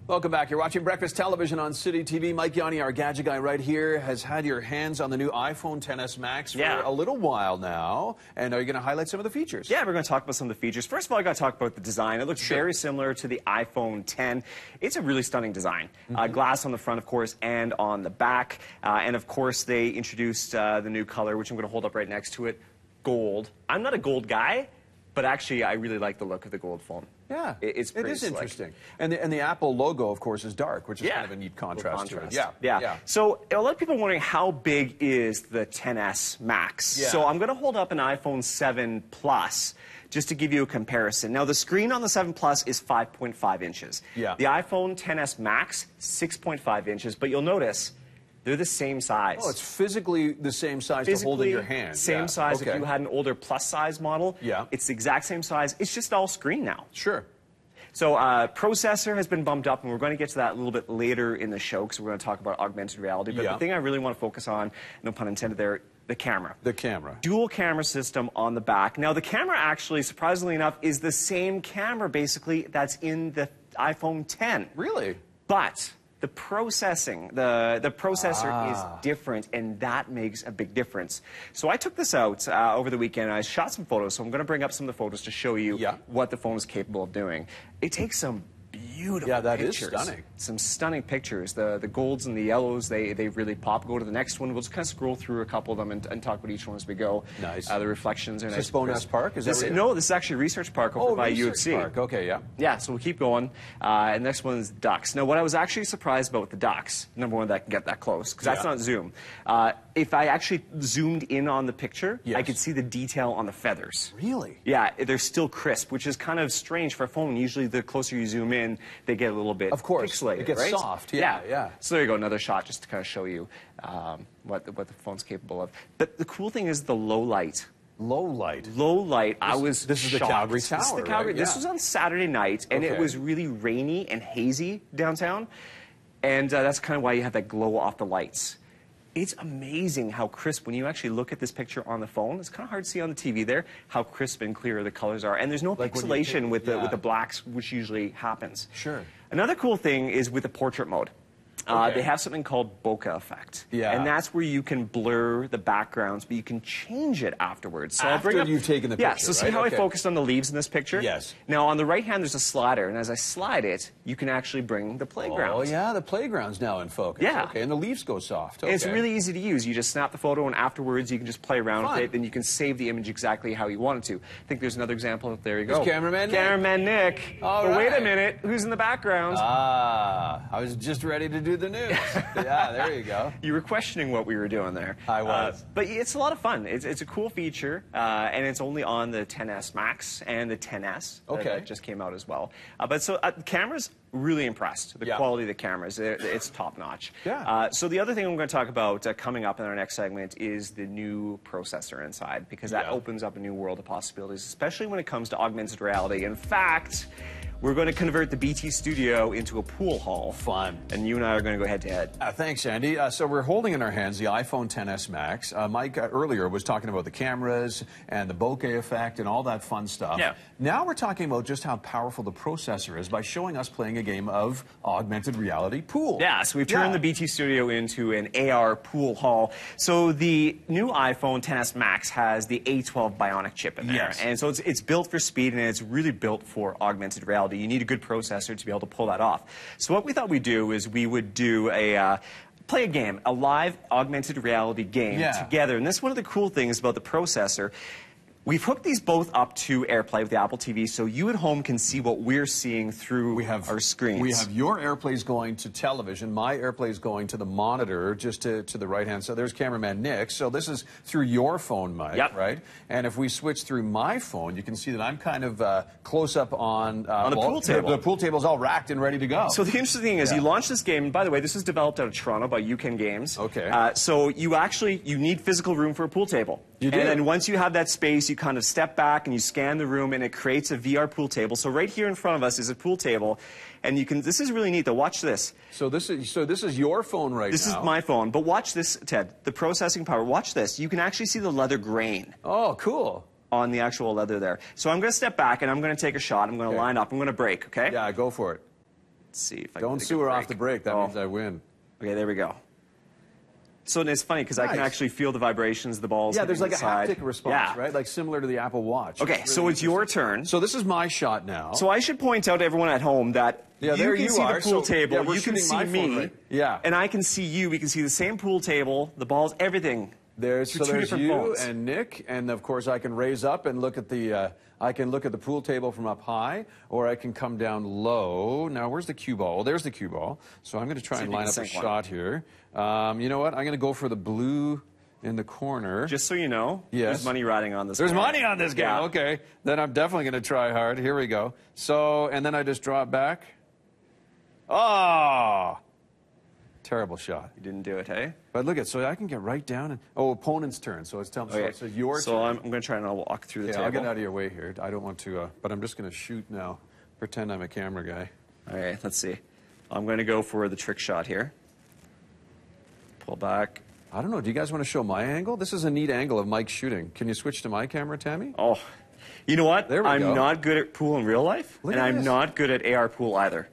Welcome back. You're watching Breakfast Television on City TV. Mike Yawney, our gadget guy right here, has had your hands on the new iPhone XS Max for a little while now. And are you going to highlight some of the features? Yeah, we're going to talk about some of the features. First of all, I got to talk about the design. It looks very similar to the iPhone X. It's a really stunning design. Glass on the front, of course, and on the back. And of course, they introduced the new color, which I'm going to hold up right next to it, gold. I'm not a gold guy, but actually, I really like the look of the gold phone. Yeah, it is interesting. And the Apple logo, of course, is dark, which is kind of a neat contrast to it. Yeah. So a lot of people are wondering how big is the XS Max. Yeah. So I'm going to hold up an iPhone 7 Plus just to give you a comparison. Now, the screen on the 7 Plus is 5.5 inches. Yeah. The iPhone XS Max, 6.5 inches. But you'll notice they're the same size. Oh, it's physically the same size to hold in your hand. Same size. If you had an older plus size model, it's the exact same size. It's just all screen now. Sure. So processor has been bumped up, and we're going to get to that a little bit later in the show because we're going to talk about augmented reality. But the thing I really want to focus on, no pun intended there, the camera. The camera. Dual camera system on the back. Now, the camera actually, surprisingly enough, is the same camera, basically, that's in the iPhone X. Really? But the processing, the processor is different, and that makes a big difference. So I took this out over the weekend, and I shot some photos, so I'm going to bring up some of the photos to show you what the phone is capable of doing. It takes some beautiful pictures. Is stunning. Some stunning pictures. The golds and the yellows, they really pop. Go to the next one. We'll just kind of scroll through a couple of them and talk about each one as we go. Nice. The reflections are nice. Is this Bonus Park? Is that No, this is actually Research Park over by UFC. Park. Okay, Yeah, so we'll keep going. And the next one is ducks. Now, what I was actually surprised about with the ducks, number one, that I can get that close, because that's not zoom. If I actually zoomed in on the picture, I could see the detail on the feathers. Really? Yeah, they're still crisp, which is kind of strange for a phone. Usually, the closer you zoom in, they get a little bit pixelated, it gets soft. Yeah. So there you go, another shot just to kind of show you what the phone's capable of. But the cool thing is the low light. Low light. Low light. This is the Calgary Tower. This is the Calgary. This was on Saturday night, and it was really rainy and hazy downtown, and that's kind of why you have that glow off the lights. It's amazing how crisp, when you actually look at this picture on the phone, it's kind of hard to see on the TV there, how crisp and clear the colors are. And there's no pixelation with the blacks, which usually happens. Sure. Another cool thing is with the portrait mode. They have something called bokeh effect. And that's where you can blur the backgrounds, but you can change it afterwards. So After you've taken the picture, so see how I focused on the leaves in this picture? Yes. Now, on the right hand, there's a slider, and as I slide it, you can actually bring the playground. Oh, yeah, the playground's now in focus. Yeah. Okay, and the leaves go soft. And it's really easy to use. You just snap the photo, and afterwards, you can just play around with it, then you can save the image exactly how you want it to. I think there's another example. There you go. It's Cameraman Nick. Cameraman Nick. But wait a minute. Who's in the background? I was just ready to do the news. Yeah, there you go. You were questioning what we were doing there. I was. But it's a lot of fun. It's a cool feature, and it's only on the XS Max and the XS that just came out as well. But so the cameras, really impressed. The quality of the cameras, it's top-notch. Yeah. So the other thing I'm going to talk about coming up in our next segment is the new processor inside, because that opens up a new world of possibilities, especially when it comes to augmented reality. In fact, we're going to convert the BT studio into a pool hall. Fun. And you and I are going to go head-to-head. Thanks, Andy. So we're holding in our hands the iPhone XS Max. Mike earlier was talking about the cameras and the bokeh effect and all that fun stuff. Yeah. Now we're talking about just how powerful the processor is by showing us playing a game of augmented reality pool. Yeah, so we've turned the BT studio into an AR pool hall. So the new iPhone XS Max has the A12 Bionic chip in there. Yes. And so it's built for speed, and it's really built for augmented reality. You need a good processor to be able to pull that off. So what we thought we'd do is we would do play a game, a live augmented reality game together. And that's one of the cool things about the processor. We've hooked these both up to AirPlay with the Apple TV, so you at home can see what we're seeing through our screens. We have your AirPlay's going to television. My AirPlay's going to the monitor, just to the right-hand side. There's Cameraman Nick. So this is through your phone, Mike, right? And if we switch through my phone, you can see that I'm kind of close up on the pool table. The pool table's all racked and ready to go. So the interesting thing is you launch this game, and by the way, this is developed out of Toronto by UCAN Games. Okay. So you need physical room for a pool table. You do. And then once you have that space, you kind of step back and you scan the room, and it creates a VR pool table. So right here in front of us is a pool table, and you can. This is really neat. Though, watch this. So this is your phone right now. This is my phone, but watch this, Ted. The processing power. Watch this. You can actually see the leather grain. Oh, cool. On the actual leather there. So I'm going to step back, and I'm going to take a shot. I'm going to line up. I'm going to break. Okay. Yeah, go for it. Let's see if I Don't sue her off the break. That means I win. Okay, there we go. So it's funny because I can actually feel the vibrations, the balls. Yeah, there's like a haptic response, yeah. right? Like similar to the Apple Watch. Okay, really so it's your turn. So this is my shot now. So I should point out to everyone at home that you can see the pool table, you can see me, right? Yeah, and I can see you. We can see the same pool table, the balls, everything. There's two different you phones. and Nick, and of course I can raise up and look at the. I can look at the pool table from up high, or I can come down low. Now, where's the cue ball? Well, there's the cue ball. So I'm going to try and line up a shot here. You know what? I'm going to go for the blue in the corner. Just so you know, there's money riding on this game. There's money on this game. Yeah. Okay. Then I'm definitely going to try hard. Here we go. So, and then I just draw it back. Oh! Terrible shot. You didn't do it, hey? But look at, so I can get right down and, opponent's turn. So it's telling me, so it's your turn. So I'm going to try and I'll walk through the table. I'll get out of your way here. I don't want to, but I'm just going to shoot now. Pretend I'm a camera guy. All right, let's see. I'm going to go for the trick shot here. Pull back. I don't know. Do you guys want to show my angle? This is a neat angle of Mike shooting. Can you switch to my camera, Tammy? Oh, you know what? There we go. I'm not good at pool in real life, and I'm not good at AR pool either.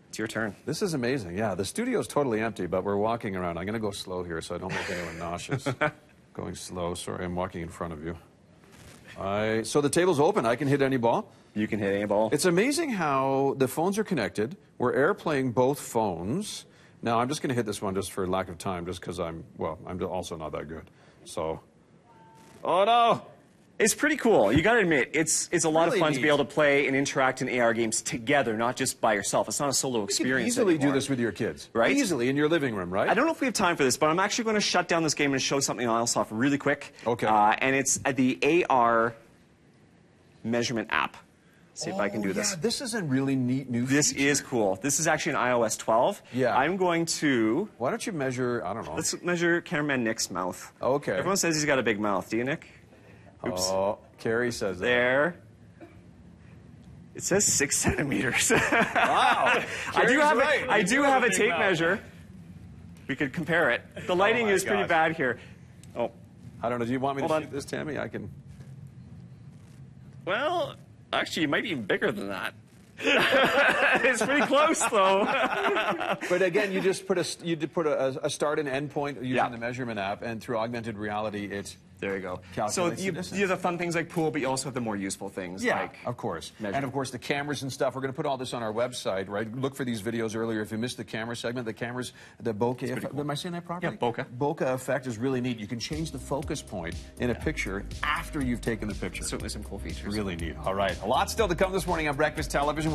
It's your turn. This is amazing. Yeah, the studio's totally empty, but we're walking around. I'm going to go slow here so I don't make anyone nauseous. Going slow. Sorry, I'm walking in front of you. So the table's open. I can hit any ball. You can hit any ball. It's amazing how the phones are connected. We're airplaying both phones. Now, I'm just going to hit this one just for lack of time, just because I'm also not that good. So, oh no! It's pretty cool. You got to admit, it's a lot really of fun neat to be able to play and interact in AR games together, not just by yourself. It's not a solo experience You can easily anymore. do this with your kids. Right? Easily in your living room, right? I don't know if we have time for this, but I'm actually going to shut down this game and show something else off really quick. Okay. And it's the AR measurement app. See if I can do this. Yeah, this is a really neat new This feature. is cool. This is actually an iOS 12. Yeah. I'm going to... Why don't you measure, I don't know. Let's measure cameraman Nick's mouth. Okay. Everyone says he's got a big mouth. Do you, Nick? Oops. Oh, Carrie says that. There. It says 6 centimeters. Wow. I do have a tape measure. We could compare it. The lighting is pretty bad here. Oh. I don't know. Do you want me to shoot this, Tammy? I can... Well, actually, it might be even bigger than that. It's pretty close, though. But again, you just put a start and end point using the measurement app, and through augmented reality, it's... There you go. So calculates you the distance. have the fun things like pool, but you also have the more useful things like... of course. measure. And of course, the cameras and stuff. We're going to put all this on our website, right? Look for these videos earlier. If you missed the camera segment, the cameras, the bokeh effect. Cool. Am I saying that properly? Yeah, bokeh. Bokeh effect is really neat. You can change the focus point in a picture after you've taken the picture. Certainly some cool features. Really neat. All right. A lot still to come this morning on Breakfast Television.